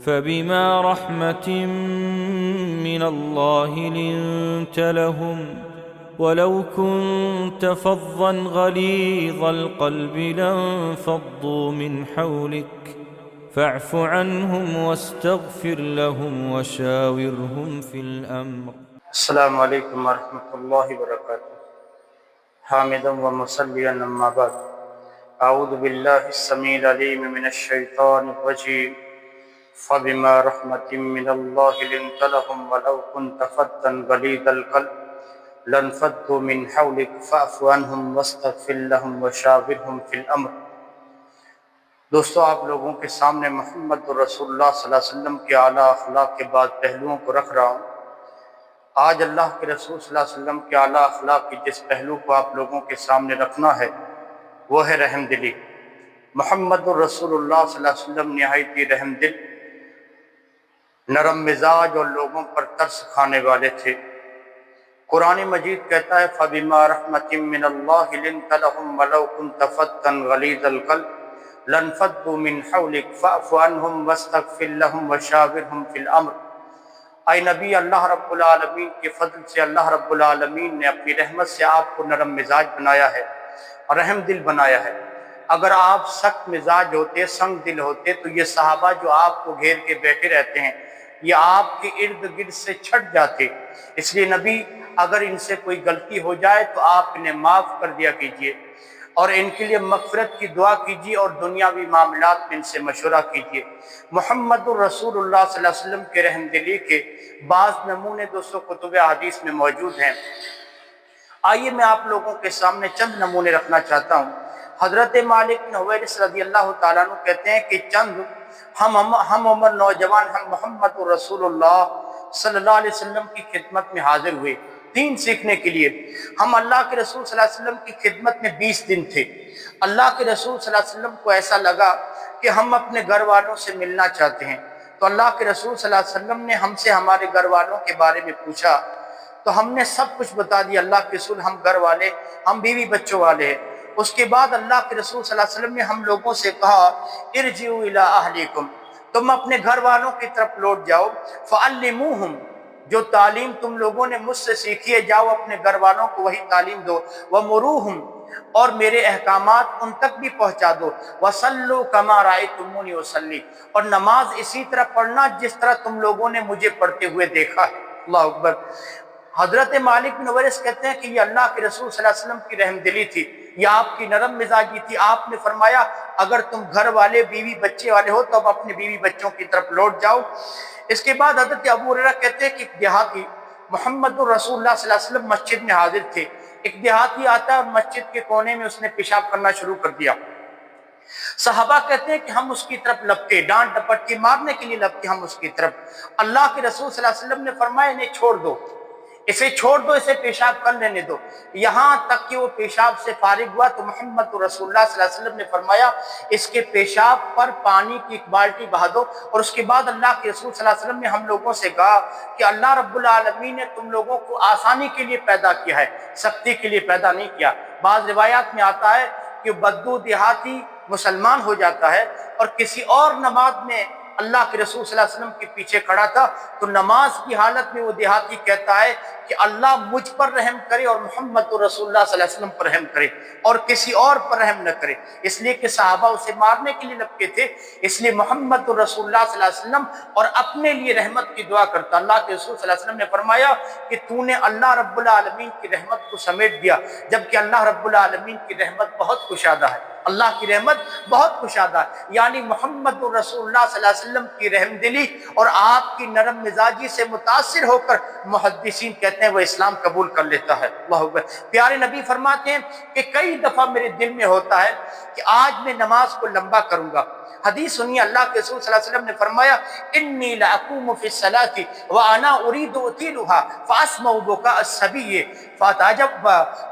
فبما رحمة من الله لنت لهم ولو كنت فظا غليظ القلب لانفضوا من حولك فاعف عنهم واستغفر لهم وشاورهم في الأمر. السلام علیکم ورحمۃ اللہ وبرکاتہ. حامدا ومصلیا اما بعد. اعوذ باللہ السمیع العلیم من الشیطان الرجیم. فبما رحمة من اللہ لنت لهم ولو كنت فظا غلیظ القلب لانفضوا من حولك فاعف عنهم واستغفر لهم وشاورهم في الامر. دوستو، آپ لوگوں کے سامنے محمد رسول اللہ صلی اللہ علیہ وسلم کے اعلیٰ اخلاق کے بعد پہلوؤں کو رکھ رہا ہوں. آج اللہ کے رسول صلی اللہ علیہ وسلم کے اعلیٰ اخلاق کی جس پہلو کو آپ لوگوں کے سامنے رکھنا ہے وہ ہے رحم دلی. محمد رسول اللہ صلی اللہ علیہ وسلم نہایت ہی رحم دل، نرم مزاج اور لوگوں پر ترس کھانے والے تھے. قرآن مجید کہتا ہے فَبِمَا رَحْمَةٍ مِّنَ اللَّهِ لِنتَ لَهُمْ وَلَوْ كُنْتَ فَظًّا غَلِيظَ الْقَلْبِ لَانفَضُّوا مِنْ حَوْلِكَ فَاعْفُ عَنْهُمْ وَاسْتَغْفِرْ لَهُمْ وَشَاوِرْهُمْ فِي الْأَمْرِ. اے نبی، اللہ رب العالمین کے فضل سے اللہ رب العالمین نے اپنی رحمت سے آپ کو نرم مزاج بنایا ہے اور رحم دل بنایا ہے. اگر آپ سخت مزاج ہوتے، سنگ دل ہوتے، تو یہ صحابہ جو آپ کو گھیر کے بیٹھے رہتے ہیں یہ آپ کے ارد گرد سے چھٹ جاتے. اس لیے نبی، اگر ان سے کوئی غلطی ہو جائے تو آپ انہیں معاف کر دیا کیجئے اور ان کے لیے مغفرت کی دعا کیجیے اور دنیاوی معاملات میں ان سے مشورہ کیجیے. محمد الرسول اللہ صلی اللہ علیہ وسلم کے رحم دلی کے بعض نمونے دوستوں کتب احادیث میں موجود ہیں. آئیے میں آپ لوگوں کے سامنے چند نمونے رکھنا چاہتا ہوں. حضرت مالک بن حویرث رضی اللہ تعالیٰ عنہ کہتے ہیں کہ چند ہم عمر نوجوان ہم محمد الرسول اللہ صلی اللہ علیہ وسلم کی خدمت میں حاضر ہوئے دین سیکھنے کے لیے. ہم اللہ کے رسول صلی اللہ علیہ وسلم کی خدمت میں 20 دن تھے. اللہ کے رسول صلی اللہ علیہ وسلم کو ایسا لگا کہ ہم اپنے گھر والوں سے ملنا چاہتے ہیں، تو اللہ کے رسول صلی اللہ علیہ وسلم نے ہم سے ہمارے گھر والوں کے بارے میں پوچھا تو ہم نے سب کچھ بتا دیا. اللہ کے رسول، ہم گھر والے، ہم بیوی بچوں والے ہیں. اس کے بعد اللہ کے رسول صلی اللہ علیہ وسلم نے ہم لوگوں سے کہا ارجعوا الی اہلیکم، تم اپنے گھر والوں کی طرف لوٹ جاؤ. فعلموہم، جو تعلیم تم لوگوں نے مجھ سے سیکھی ہے جاؤ اپنے گھر والوں کو وہی تعلیم دو. ومروہم، اور میرے احکامات ان تک بھی پہنچا دو. وصلوا کما رأیتمونی اصلی، اور نماز اسی طرح پڑھنا جس طرح تم لوگوں نے مجھے پڑھتے ہوئے دیکھا ہے. اللہ اکبر. حضرت مالک بن حویرث کہتے ہیں کہ یہ اللہ کے رسول صلی اللہ علیہ وسلم کی رحم دلی تھی، یہ آپ کی نرم مزاجی تھی. آپ نے فرمایا اگر تم گھر والے بیوی بچے والے ہو تو اب اپنے بیوی بچوں کی طرف لوٹ جاؤ. اس کے بعد حضرت ابو ہریرہ کہتے ہیں کہ ایک دیہاتی محمد الرسول اللہ صلی اللہ علیہ وسلم مسجد میں حاضر تھے. ایک دیہاتی آتا ہے، مسجد کے کونے میں اس نے پیشاب کرنا شروع کر دیا. صحابہ کہتے ہیں کہ ہم اس کی طرف لپکے، ڈانٹ ڈپٹ کے مارنے کے لیے لپکے ہم اس کی طرف. اللہ کے رسول صلی اللہ علیہ وسلم نے فرمایا انہیں چھوڑ دو، اسے چھوڑ دو، اسے پیشاب کر لینے دو. یہاں تک کہ وہ پیشاب سے فارغ ہوا تو محمد رسول اللہ صلی اللہ علیہ وسلم نے فرمایا اس کے پیشاب پر پانی کی ایک بالٹی بہا دو. اور اس کے بعد اللہ کے رسول صلی اللہ علیہ وسلم نے ہم لوگوں سے کہا کہ اللہ رب العالمین نے تم لوگوں کو آسانی کے لیے پیدا کیا ہے، سختی کے لیے پیدا نہیں کیا. بعض روایات میں آتا ہے کہ بدو دیہاتی مسلمان ہو جاتا ہے اور کسی اور نماز میں اللہ کے رسول صلی اللہ علیہ وسلم کے پیچھے کھڑا تھا تو نماز کی حالت میں وہ دیہاتی کہتا ہے کہ اللہ مجھ پر رحم کرے اور محمد رسول اللہ صلی اللہ علیہ وسلم پر رحم کرے اور کسی اور پر رحم نہ کرے. اس لیے کہ صحابہ اسے مارنے کے لیے لپکے تھے. اس لیے محمد رسول اللہ صلی اللہ علیہ وسلم اور اپنے لیے رحمت کی دعا کرتا. اللہ کے رسول صلی اللہ علیہ وسلم نے فرمایا کہ تو نے اللہ رب العالمین کی رحمت کو سمیٹ دیا، جبکہ اللہ رب العالمین کی رحمت بہت کشادہ ہے. اللہ کی رحمت بہت کشادہ ہے. یعنی محمد رسول اللہ صلی اللہ علیہ وسلم کی رحم دلی اور آپ کی نرم مزاجی سے متاثر ہو کر محدثین کہتے ہیں وہ اسلام قبول کر لیتا ہے. اللہ اکبر. پیارے نبی فرماتے ہیں کہ کئی دفعہ میرے دل میں ہوتا ہے کہ آج میں نماز کو لمبا کروں گا. حدیث سنیے، اللہ کے رسول صلی اللہ علیہ وسلم نے فرمایا انی لاقوم فی الصلاۃ وانا اريد اطيلها فاسمع بكاء الصبي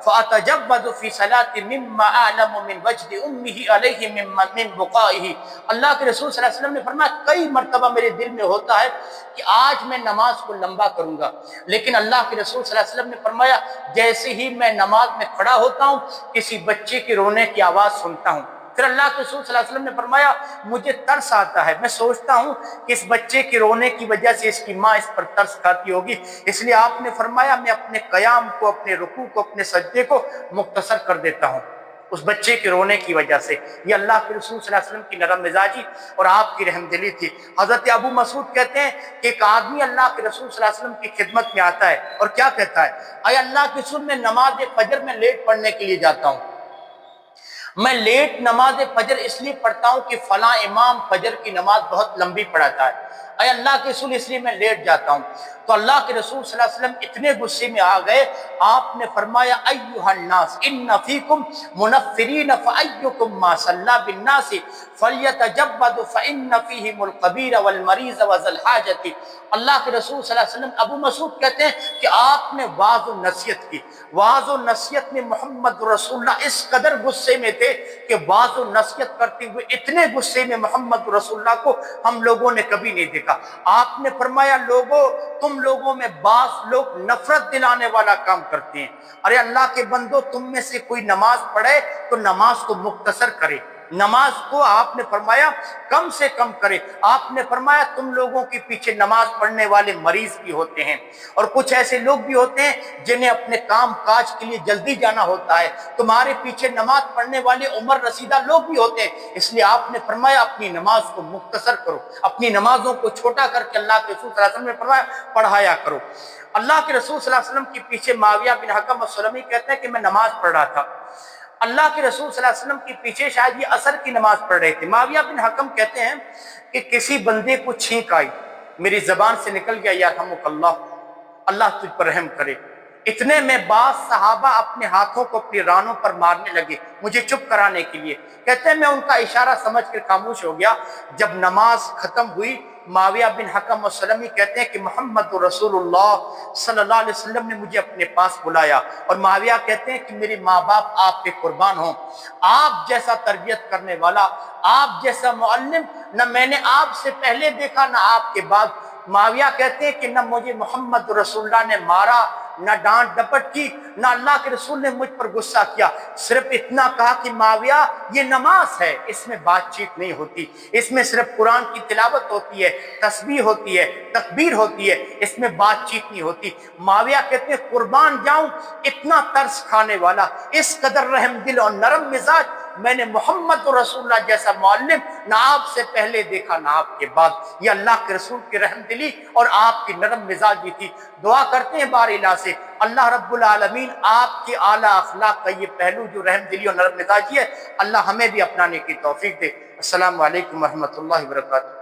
فاتجبد فی صلاۃ مما اعلم من وجد امه علیہ من بقائه. اللہ کے رسول صلی اللہ علیہ وسلم نے فرمایا کئی مرتبہ میرے دل میں ہوتا ہے کہ آج میں نماز کو لمبا کروں گا، لیکن اللہ کے رسول صلی اللہ علیہ وسلم نے فرمایا جیسے ہی میں نماز میں کھڑا ہوتا ہوں کسی بچے کے رونے کی آواز سنتا ہوں. پھر اللہ کے رسول صلی اللہ علیہ وسلم نے فرمایا مجھے ترس آتا ہے، میں سوچتا ہوں کہ اس بچے کے رونے کی وجہ سے اس کی ماں اس پر ترس کھاتی ہوگی، اس لیے آپ نے فرمایا میں اپنے قیام کو، اپنے رکوع کو، اپنے سجدے کو مختصر کر دیتا ہوں اس بچے کے رونے کی وجہ سے۔ یہ اللہ کے رسول صلی اللہ علیہ وسلم کی نرم مزاجی اور آپ کی رحم دلی تھی۔ حضرت ابو مسعود کہتے ہیں کہ ایک آدمی اللہ کے رسول صلی اللہ علیہ وسلم کی خدمت میں آتا ہے اور کیا کہتا ہے، اے اللہ کے رسول میں نماز فجر میں لیٹ پڑھنے کے لیے جاتا ہوں، میں لیٹ نماز فجر اس لیے پڑھتا ہوں کہ فلاں امام فجر کی نماز بہت لمبی پڑھاتا ہے، اے اللہ کے رسول اس لیے میں لیٹ جاتا ہوں۔ تو اللہ کے رسول صلی اللہ علیہ وسلم اتنے غصے میں آ گئے، آپ نے فرمایا ایھا الناس ان فیکم منفرین فایکم ما صلی بالناس فلیتجبد فان فیہم الکبیر والمریض وذا الحاجۃ۔ اللہ کے رسول صلی اللہ علیہ وسلم، ابو مسعود کہتے ہیں کہ آپ نے واعظ و نصیحت کی، واعظ و نصیحت میں محمد رسول اللہ اس قدر غصے میں تھے کہ واعظ و نصیحت کرتے ہوئے اتنے غصے میں محمد رسول اللہ کو ہم لوگوں نے کبھی نہیں دیکھا۔ آپ نے فرمایا لوگوں، تم لوگوں میں بعض لوگ نفرت دلانے والا کام کرتے ہیں، ارے اللہ کے بندو تم میں سے کوئی نماز پڑھے تو نماز کو مختصر کرے، نماز کو آپ نے فرمایا کم سے کم کرے۔ آپ نے فرمایا تم لوگوں کے پیچھے نماز پڑھنے والے مریض بھی ہوتے ہیں اور کچھ ایسے لوگ بھی ہوتے ہیں جنہیں اپنے کام کاج کے لیے جلدی جانا ہوتا ہے، تمہارے پیچھے نماز پڑھنے والے عمر رسیدہ لوگ بھی ہوتے ہیں، اس لیے آپ نے فرمایا اپنی نماز کو مختصر کرو، اپنی نمازوں کو چھوٹا کر کے اللہ کے رسول صلی اللہ علیہ وسلم نے فرمایا پڑھایا کرو۔ اللہ کے رسول صلی اللہ علیہ وسلم کے پیچھے معاویہ بن حکم السلمی کہتے ہیں کہ میں نماز پڑھ رہا تھا، اللہ کے رسول صلی اللہ علیہ وسلم کے پیچھے شاید یہ عصر کی نماز پڑھ رہے تھے۔ معاویہ بن حکم کہتے ہیں کہ کسی بندے کو چھینک آئی، میری زبان سے نکل گیا یرحمک اللہ، اللہ تجھ پر رحم کرے، اتنے میں بعض صحابہ اپنے ہاتھوں کو اپنی رانوں پر مارنے لگے مجھے چپ کرانے کے لیے، کہتے ہیں میں ان کا اشارہ سمجھ کر خاموش ہو گیا۔ جب نماز ختم ہوئی معاویہ بن حکم السلمی کہتے ہیں کہ محمد رسول اللہ صلی اللہ علیہ وسلم نے مجھے اپنے پاس بلایا اور معاویہ کہتے ہیں کہ میرے ماں باپ آپ پہ قربان ہوں، آپ جیسا تربیت کرنے والا، آپ جیسا معلم نہ میں نے آپ سے پہلے دیکھا نہ آپ کے بعد۔ معاویہ کہتے ہیں کہ نہ مجھے محمد رسول اللہ نے مارا، نہ ڈانٹ ڈپٹ کی، نہ اللہ کے رسول نے مجھ پر غصہ کیا، صرف اتنا کہا کہ معاویہ یہ نماز ہے، اس میں بات چیت نہیں ہوتی، اس میں صرف قرآن کی تلاوت ہوتی ہے، تسبیح ہوتی ہے، تکبیر ہوتی ہے، اس میں بات چیت نہیں ہوتی۔ معاویہ کہتے ہیں قربان جاؤں اتنا ترس کھانے والا، اس قدر رحم دل اور نرم مزاج میں نے محمد رسول اللہ جیسا معلم نہ آپ سے پہلے دیکھا نہ آپ کے بعد۔ یہ اللہ کے رسول کی رحم دلی اور آپ کی نرم مزاجی تھی۔ دعا کرتے ہیں بار الہ سے اللہ رب العالمین آپ کے اعلیٰ اخلاق کا یہ پہلو جو رحم دلی اور نرم مزاجی ہے، اللہ ہمیں بھی اپنانے کی توفیق دے۔ السلام علیکم ورحمۃ اللہ وبرکاتہ۔